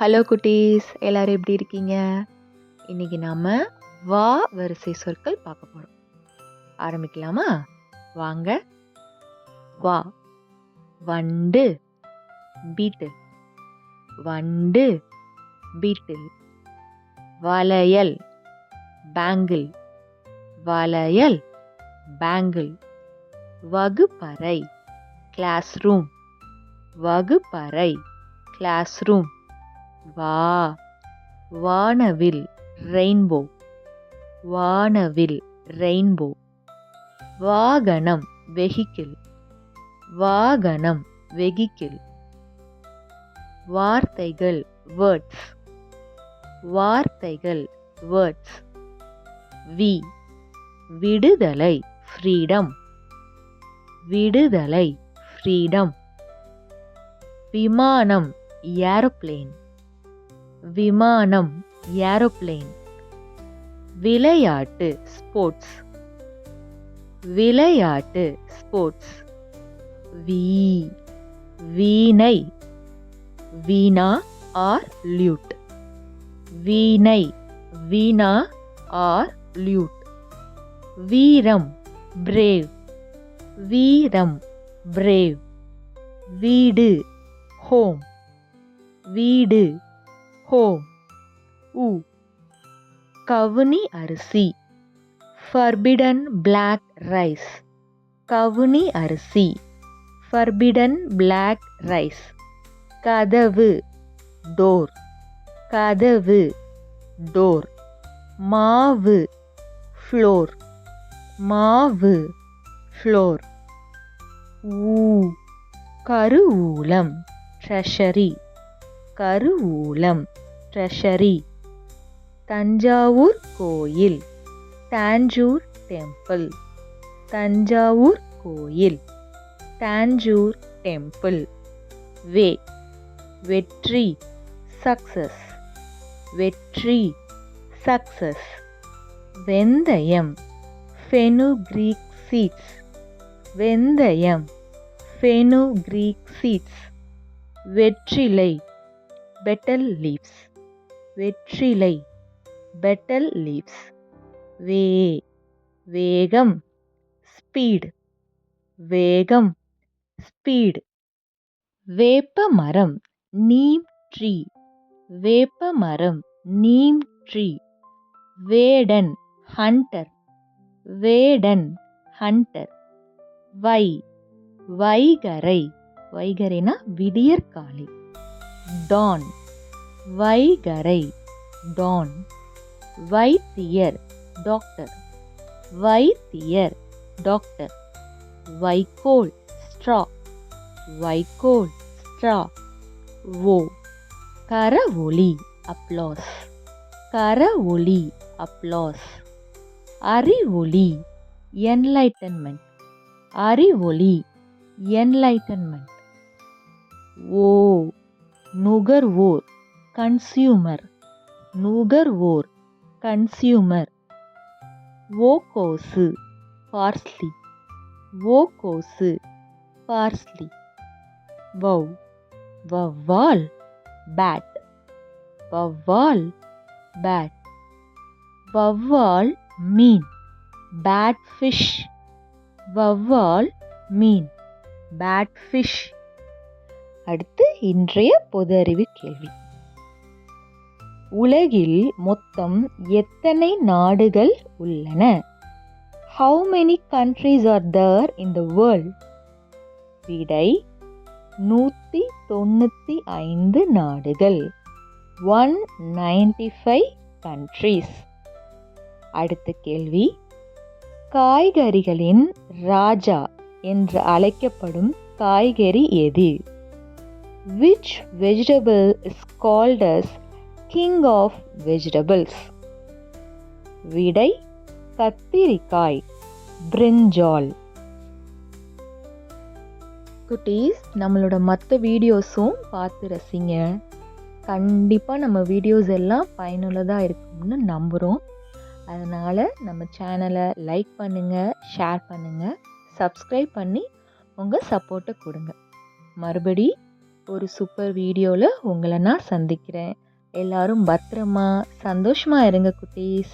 Hello குட்டீஸ், எல்லாரும் எப்படி இருக்கீங்க? இன்னைக்கு நாம வா வரிசை சொற்கள் பார்க்க போறோம். ஆரம்பிக்கலாமா? வாங்க. வா, வண்டு, பீட்டில், வண்டு, பீட்டில், வளையல், பேங்கிள், வளையல், பேங்கிள், வகுப்பறை, கிளாஸ் ரூம், வகுப்பறை, கிளாஸ் ரூம், வா, வானவில், ரெயின்போ, வானவில், ரெயின்போ, வாகனம், வெஹிக்கிள், வாகனம், வெஹிக்கிள், வார்த்தைகள், வேர்ட்ஸ், வார்த்தைகள், வேர்ட்ஸ், விடுதலை, ஃப்ரீடம், விடுதலை, ஃப்ரீடம், விமானம், ஏரோப்ளேன், விமானம், ஏரோப்ளேன், விளையாட்டு, ஸ்போர்ட்ஸ், விளையாட்டு, ஸ்போர்ட்ஸ், வீணை, வீணா ஆர் லியூட், வீணை, வீணா ஆர் லியூட், வீரம், பிரேவ், வீரம், பிரேவ், வீடு, ஹோம், வீடு, ஹோம், கவுனி அரிசி, forbidden black rice, கவுனி அரிசி, forbidden black rice, கதவு, டோர், கதவு, டோர், மாவு, ஃப்ளோர், மாவு, ஃப்ளோர், கருவூலம், ட்ரெஷரி, கருவூலம், ட்ரெஷரி, தஞ்சாவூர் கோயில், தாஞ்சூர் டெம்பிள், தஞ்சாவூர் கோயில், தாஞ்சூர் டெம்பிள், வெற்றி, சக்சஸ், வெற்றி, சக்சஸ், வெந்தயம், ஃபெனுக்ரீக் சீட்ஸ், வெந்தயம், ஃபெனுக்ரீக் சீட்ஸ், வெற்றிலை, பெட்டல் லீவ்ஸ், வெற்றிலை, பெட்டல் லீவ்ஸ், வேகம், ஸ்பீட், வேகம், ஸ்பீட், வேப்பமரம், நீம் ட்ரீ, வேப்பமரம், நீம் ட்ரீ, வேடன், ஹண்டர், வேடன், ஹண்டர், வைகரை, வைகரைனா விடியற்காலை, டான், வைகரை, டான், வைத்தியர், டாக்டர், வைத்தியர், டாக்டர், வைக்கோல், ஸ்ட்ரா, வைக்கோல், ஸ்ட்ரா, கரவொலி, அப்ளாஸ், கரவொலி, அப்ளாஸ், அறிவொளி, என்லைட்டன்மெண்ட், அறிவொளி, என்லைட்டன்மெண்ட், நுகர்வோர், கன்சியூமர், நுகர்வோர், கன்சியூமர், ஓகோசு, பார்ஸ்லி, ஓகோசு, பார்ஸ்லி, வவ்வால், பேட், வவ்வால், பேட், வவ்வால், மீன், பேட் ஃபிஷ், வவ்வால், மீன், பேட் ஃபிஷ். அடுத்து இன்றைய பொது அறிவு கேள்வி. உலகில் மொத்தம் எத்தனை நாடுகள் உள்ளன? How many countries are there in the world? விடை 195 நாடுகள், 195 countries. அடுத்த கேள்வி. காய்கறிகளின் ராஜா என்று அழைக்கப்படும் காய்கறி எது? Which vegetable is called as king of vegetables? விடை கத்திரிக்காய், பிரிஞ்சால். குட்டீஸ், நம்மளோட மற்ற வீடியோஸும் பார்த்து ரசிங்க. கண்டிப்பாக நம்ம வீடியோஸ் எல்லாம் பயனுள்ளதாக இருக்கும்னு நம்புகிறோம். அதனால் நம்ம சேனலை லைக் பண்ணுங்கள், ஷேர் பண்ணுங்கள், சப்ஸ்கிரைப் பண்ணி உங்கள் சப்போர்ட்டை கொடுங்க. மறுபடி ஒரு சூப்பர் வீடியோவில் உங்களை நான் சந்திக்கிறேன். எல்லாரும் பத்திரமா சந்தோஷமா இருங்க குட்டீஸ்.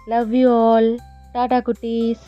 Love you all. டாடா குட்டீஸ்.